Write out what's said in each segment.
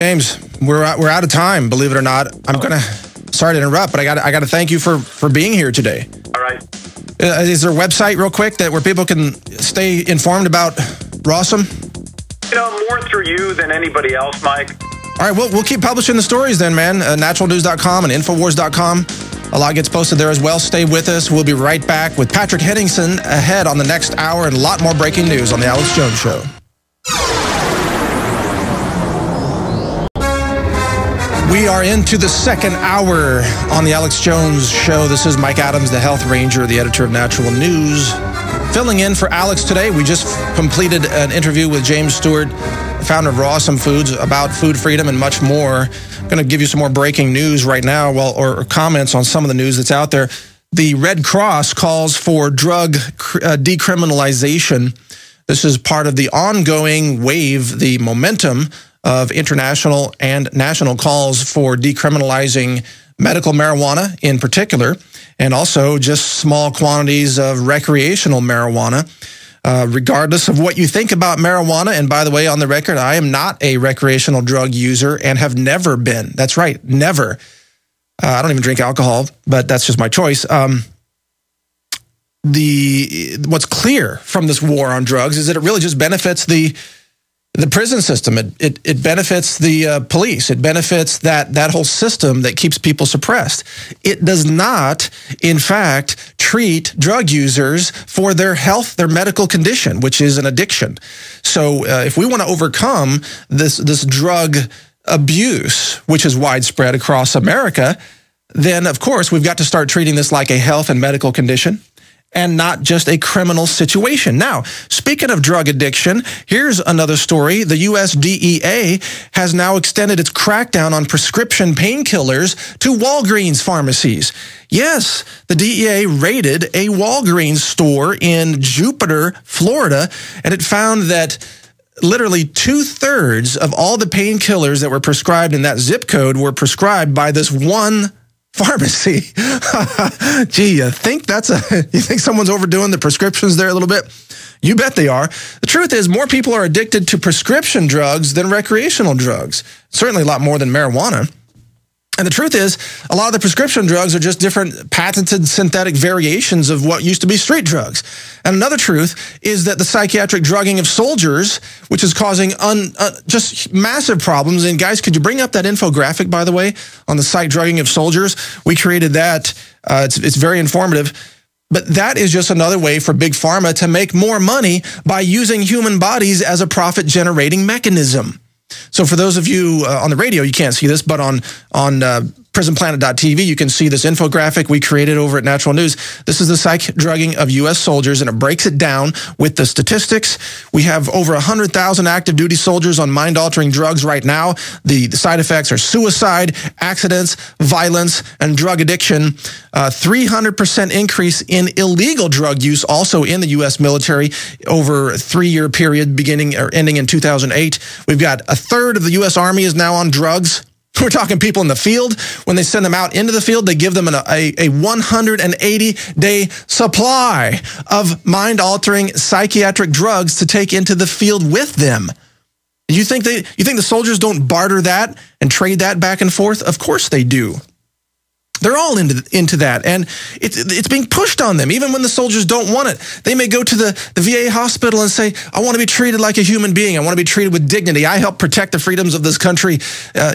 James, we're out of time. Believe it or not, sorry to interrupt, but I got to thank you for being here today. All right. Is there a website real quick where people can stay informed about Rawsome? More through you than anybody else, Mike. All right, we'll keep publishing the stories then, man. Naturalnews.com and Infowars.com. A lot gets posted there as well. Stay with us. We'll be right back with Patrick Henningsen ahead on the next hour and a lot more breaking news on The Alex Jones Show. We are into the second hour on The Alex Jones Show. This is Mike Adams, the Health Ranger, the editor of Natural News. Filling in for Alex today, we just completed an interview with James Stewart, the founder of Rawsome Foods, about food freedom and much more. I'm going to give you some more breaking news right now, or comments on some of the news that's out there. The Red Cross calls for drug decriminalization. This is part of the ongoing wave, the momentum of international and national calls for decriminalizing medical marijuana in particular, and also just small quantities of recreational marijuana. Regardless of what you think about marijuana, and by the way, on the record, I am not a recreational drug user and have never been. That's right, never. I don't even drink alcohol, but that's just my choice. What's clear from this war on drugs is that it really just benefits the prison system. It benefits the police. It benefits that whole system that keeps people suppressed. It does not, in fact, treat drug users for their health, their medical condition, which is an addiction. So if we want to overcome this drug abuse, which is widespread across America, then of course we've got to start treating this like a health and medical condition, and not just a criminal situation. Now, speaking of drug addiction, here's another story. The U.S. DEA has now extended its crackdown on prescription painkillers to Walgreens pharmacies. Yes, the DEA raided a Walgreens store in Jupiter, Florida, and it found that literally 2/3 of all the painkillers that were prescribed in that zip code were prescribed by this one pharmacy. Gee, you think someone's overdoing the prescriptions there a little bit? You bet they are. The truth is, more people are addicted to prescription drugs than recreational drugs. Certainly a lot more than marijuana. And the truth is, a lot of the prescription drugs are just different patented synthetic variations of what used to be street drugs. And another truth is that the psychiatric drugging of soldiers, which is causing just massive problems. And guys, could you bring up that infographic, by the way, on the psych drugging of soldiers? We created that. It's very informative. But that is just another way for Big Pharma to make more money by using human bodies as a profit-generating mechanism. So for those of you on the radio, you can't see this, but on Prisonplanet.tv, you can see this infographic we created over at Natural News. This is the psych drugging of U.S. soldiers, and it breaks it down with the statistics. We have over 100,000 active duty soldiers on mind-altering drugs right now. The side effects are suicide, accidents, violence, and drug addiction. 300% increase in illegal drug use also in the U.S. military over a 3-year period ending in 2008. We've got 1/3 of the U.S. Army is now on drugs. We're talking people in the field. When they send them out into the field, they give them a 180-day supply of mind-altering psychiatric drugs to take into the field with them. You think the soldiers don't barter that and trade that back and forth? Of course they do. They're all into that, and it's being pushed on them, even when the soldiers don't want it. They may go to the VA hospital and say, I want to be treated like a human being. I want to be treated with dignity. I help protect the freedoms of this country.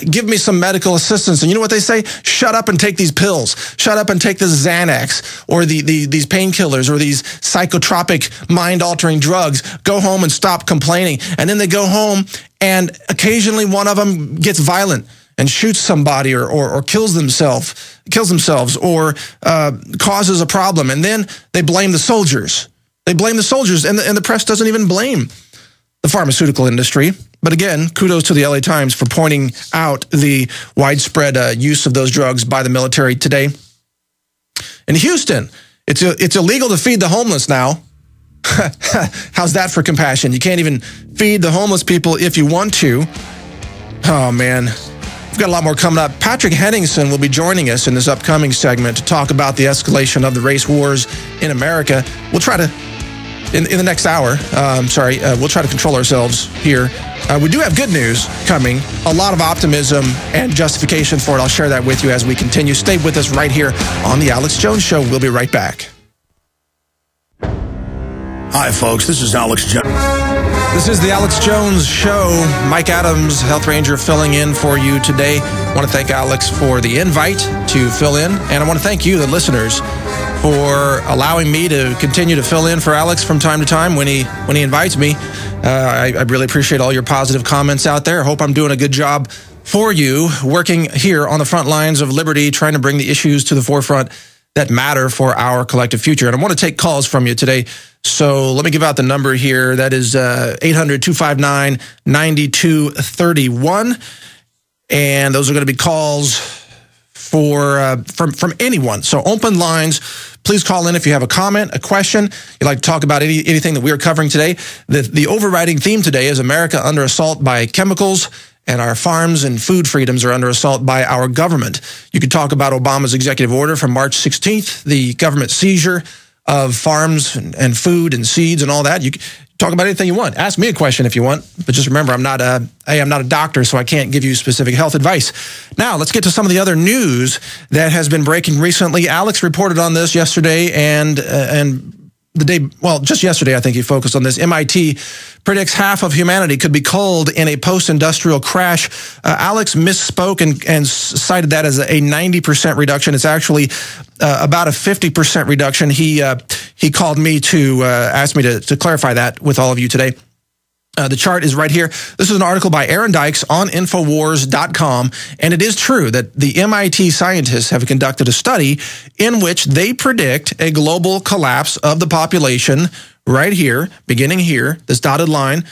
Give me some medical assistance. And you know what they say? Shut up and take these pills. Shut up and take this Xanax or these painkillers or these psychotropic mind-altering drugs. Go home and stop complaining. And then they go home, and occasionally one of them gets violent and shoots somebody or kills themselves or causes a problem. And then they blame the soldiers. They blame the soldiers, and the press doesn't even blame the pharmaceutical industry. But again, kudos to the LA Times for pointing out the widespread use of those drugs by the military today. In Houston, it's illegal to feed the homeless now. How's that for compassion? You can't even feed the homeless people if you want to. Oh, man. We've got a lot more coming up. Patrick Henningsen will be joining us in this upcoming segment to talk about the escalation of the race wars in America. We'll try to, in the next hour, we'll try to control ourselves here. We do have good news coming, a lot of optimism and justification for it. I'll share that with you as we continue. Stay with us right here on The Alex Jones Show. We'll be right back. Hi, folks. This is Alex Jones. This is The Alex Jones Show. Mike Adams, Health Ranger, filling in for you today. I want to thank Alex for the invite to fill in, and I want to thank you, the listeners, for allowing me to continue to fill in for Alex from time to time when he invites me. I really appreciate all your positive comments out there. I hope I'm doing a good job for you, working here on the front lines of liberty, trying to bring the issues to the forefront that matter for our collective future. And I want to take calls from you today. So let me give out the number here. That is 800-259-9231. And those are going to be calls from anyone. So open lines. Please call in if you have a comment, a question, you'd like to talk about anything that we are covering today. The overriding theme today is America under assault by chemicals, and our farms and food freedoms are under assault by our government. You could talk about Obama's executive order from March 16th, the government seizure of farms and food and seeds and all that. You can talk about anything you want. Ask me a question if you want, but just remember, I'm not a doctor, so I can't give you specific health advice. Now, let's get to some of the other news that has been breaking recently. Alex reported on this yesterday, and just yesterday, I think he focused on this. MIT predicts half of humanity could be culled in a post-industrial crash. Alex misspoke and cited that as a 90% reduction. It's actually about a 50% reduction. He called me to ask me to clarify that with all of you today. The chart is right here. This is an article by Aaron Dykes on Infowars.com, and it is true that the MIT scientists have conducted a study in which they predict a global collapse of the population right here, beginning here, this dotted line,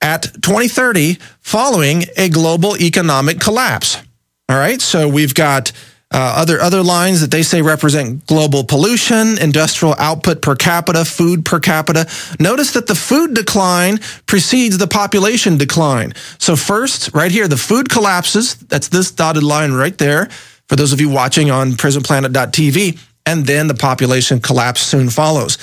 at 2030, following a global economic collapse. All right, so we've got other lines that they say represent global pollution, industrial output per capita, food per capita. Notice that the food decline precedes the population decline. So first, right here, the food collapses. That's this dotted line right there, for those of you watching on Prisonplanet.tv, and then the population collapse soon follows.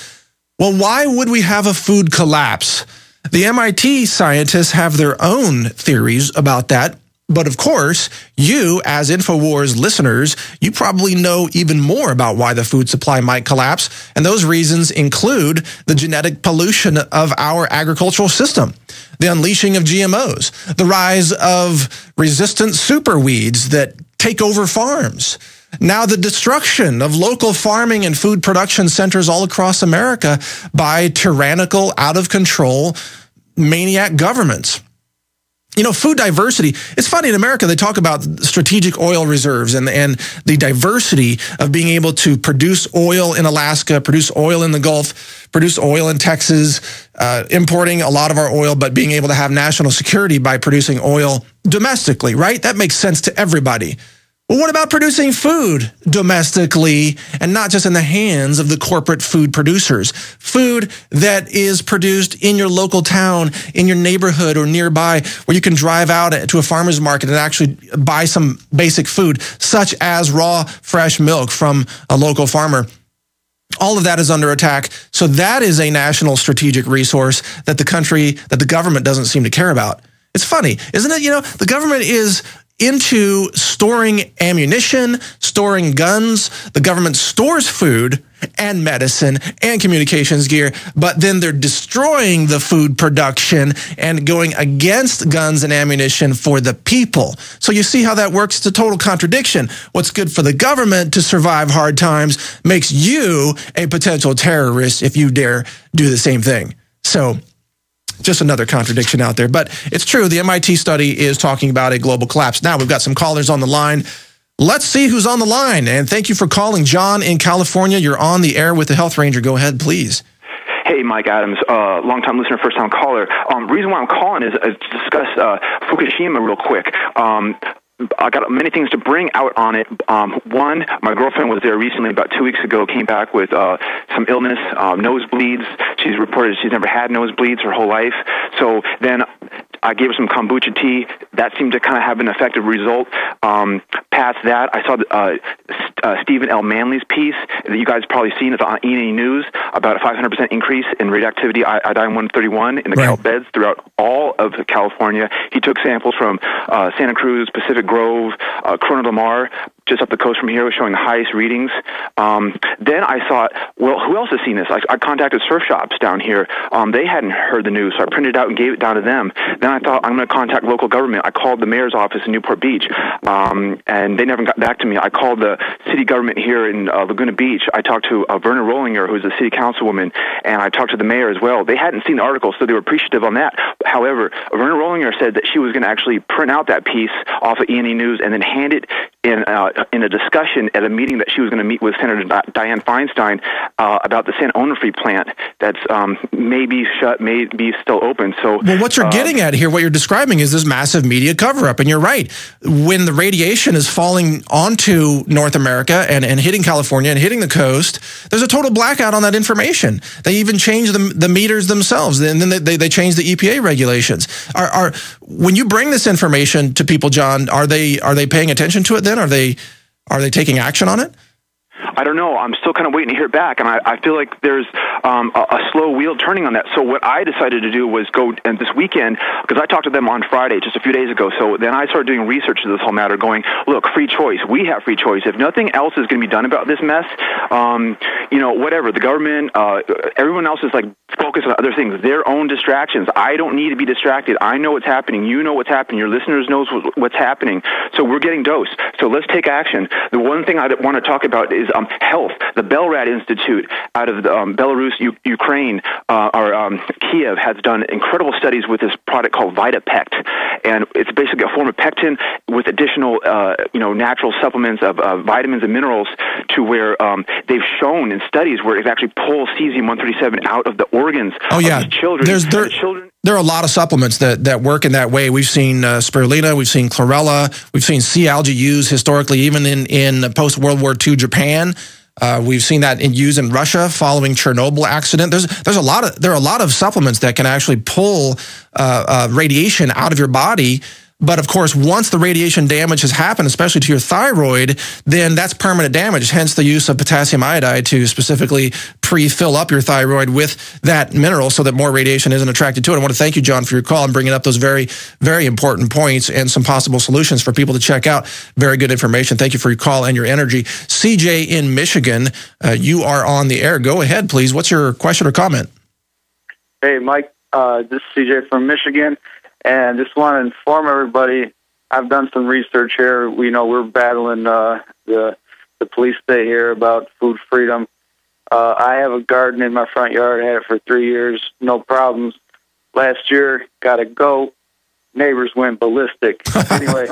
Well, why would we have a food collapse? The MIT scientists have their own theories about that. But of course, you as InfoWars listeners, you probably know even more about why the food supply might collapse. And those reasons include the genetic pollution of our agricultural system, the unleashing of GMOs, the rise of resistant superweeds that take over farms, now the destruction of local farming and food production centers all across America by tyrannical, out-of-control, maniac governments. You know, food diversity, it's funny, in America, they talk about strategic oil reserves and the diversity of being able to produce oil in Alaska, produce oil in the Gulf, produce oil in Texas, importing a lot of our oil, but being able to have national security by producing oil domestically, right? That makes sense to everybody. Well, what about producing food domestically and not just in the hands of the corporate food producers? Food that is produced in your local town, in your neighborhood or nearby, where you can drive out to a farmer's market and actually buy some basic food, such as raw, fresh milk from a local farmer. All of that is under attack. So that is a national strategic resource that the government doesn't seem to care about. It's funny, isn't it? You know, the government is into storing ammunition, storing guns. The government stores food and medicine and communications gear, but then they're destroying the food production and going against guns and ammunition for the people. So you see how that works? It's a total contradiction. What's good for the government to survive hard times makes you a potential terrorist if you dare do the same thing. So just another contradiction out there. But it's true, the MIT study is talking about a global collapse. Now, we've got some callers on the line. Let's see who's on the line. And thank you for calling. John in California, you're on the air with the Health Ranger. Go ahead, please. Hey, Mike Adams, long-time listener, first-time caller. Reason why I'm calling is to discuss Fukushima real quick. I got many things to bring out on it. One, my girlfriend was there recently, about 2 weeks ago, came back with some illness, nosebleeds. She's reported she's never had nosebleeds her whole life. So then I gave her some kombucha tea. That seemed to kind of have an effective result. Past that, I saw Stephen L. Manley's piece that you guys have probably seen. It's on E&E News about a 500% increase in radioactivity, iodine-131, in the kelp beds throughout all of California. He took samples from Santa Cruz, Pacific Grove, Corona del Mar, just up the coast from here, was showing the highest readings. Then I thought, well, who else has seen this? I contacted surf shops down here. They hadn't heard the news, so I printed it out and gave it down to them. Then I thought, I'm going to contact local government. I called the mayor's office in Newport Beach, and they never got back to me. I called the city government here in Laguna Beach. I talked to Verna Rollinger, who's a city councilwoman, and I talked to the mayor as well. They hadn't seen the article, so they were appreciative on that. However, Verna Rollinger said that she was going to actually print out that piece off of E&E News and then hand it in a discussion at a meeting that she was going to meet with Senator Dianne Feinstein about the San Onofre plant that's maybe shut, maybe still open. So, well, what you're getting at here, what you're describing is this massive media cover-up, and you're right. When the radiation is falling onto North America and hitting California and hitting the coast, there's a total blackout on that information. They even change the meters themselves, and then they change the EPA regulations. When you bring this information to people, John, are they paying attention to it then? Are they taking action on it? I don't know. I'm still kind of waiting to hear back, and I feel like there's a slow wheel turning on that. So what I decided to do was go and this weekend, because I talked to them on Friday, just a few days ago. So then I started doing research to this whole matter, going, look, free choice. We have free choice. If nothing else is going to be done about this mess, whatever, the government, everyone else is like focused on other things, their own distractions. I don't need to be distracted. I know what's happening. You know what's happening. Your listeners knows what's happening. So we're getting dosed. So let's take action. The one thing I want to talk about is health. The Belrad Institute out of Belarus, Ukraine, or Kiev has done incredible studies with this product called VitaPect, and it's basically a form of pectin with additional, natural supplements of vitamins and minerals, to where they've shown in studies where it actually pulls cesium-137 out of the organs of these children. There are a lot of supplements that work in that way. We've seen spirulina, we've seen chlorella, we've seen sea algae used historically, even in post-World War II Japan. We've seen that used in Russia following Chernobyl accident. There are a lot of supplements that can actually pull radiation out of your body. But of course, once the radiation damage has happened, especially to your thyroid, then that's permanent damage. Hence the use of potassium iodide to specifically pre-fill up your thyroid with that mineral so that more radiation isn't attracted to it. I want to thank you, John, for your call and bringing up those very, very important points and some possible solutions for people to check out. Very good information. Thank you for your call and your energy. CJ in Michigan, you are on the air. Go ahead, please. What's your question or comment? Hey, Mike. This is CJ from Michigan. And just want to inform everybody, I've done some research here. We're battling the police state here about food freedom. I have a garden in my front yard. I had it for 3 years, no problems. Last year, got a goat. Neighbors went ballistic. Anyway,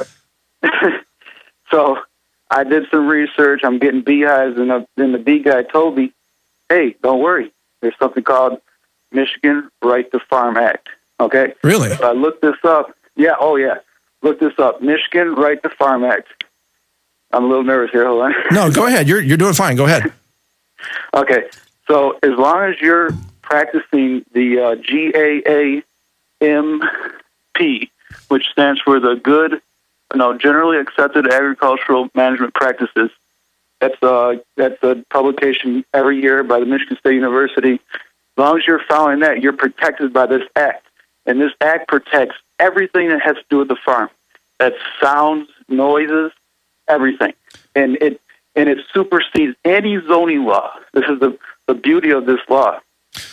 so I did some research. I'm getting beehives, and the bee guy told me, hey, don't worry. There's something called Michigan Right to Farm Act. Okay? Really? So I looked this up. Yeah, oh yeah. Look this up. Michigan Right to Farm Act. I'm a little nervous here. Hold on. No, go ahead. You're doing fine. Go ahead. Okay. So as long as you're practicing the GAAMP, which stands for the Good, Generally Accepted Agricultural Management Practices. That's a publication every year by the Michigan State University. As long as you're following that, you're protected by this act. And this act protects everything that has to do with the farm. That's sounds, noises, everything. And it supersedes any zoning law. This is the beauty of this law.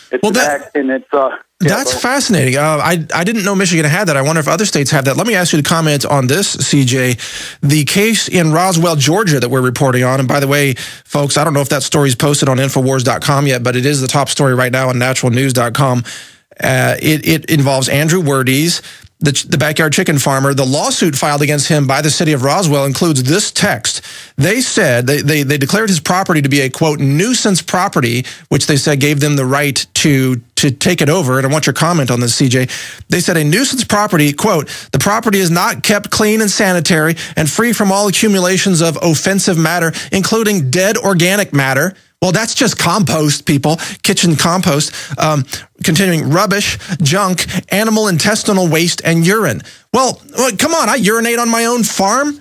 It's an act, and it's that's fascinating. I didn't know Michigan had that. I wonder if other states have that. Let me ask you to comment on this, CJ. The case in Roswell, Georgia that we're reporting on, and by the way, folks, I don't know if that story's posted on Infowars.com yet, but it is the top story right now on naturalnews.com. It involves Andrew Werdes, the backyard chicken farmer. The lawsuit filed against him by the city of Roswell includes this text. They said they declared his property to be a, quote, nuisance property, which they said gave them the right to take it over. And I want your comment on this, CJ. They said a nuisance property, quote, the property is not kept clean and sanitary and free from all accumulations of offensive matter, including dead organic matter. Well, that's just compost, people, kitchen compost, continuing rubbish, junk, animal intestinal waste, and urine. Well, come on, I urinate on my own farm.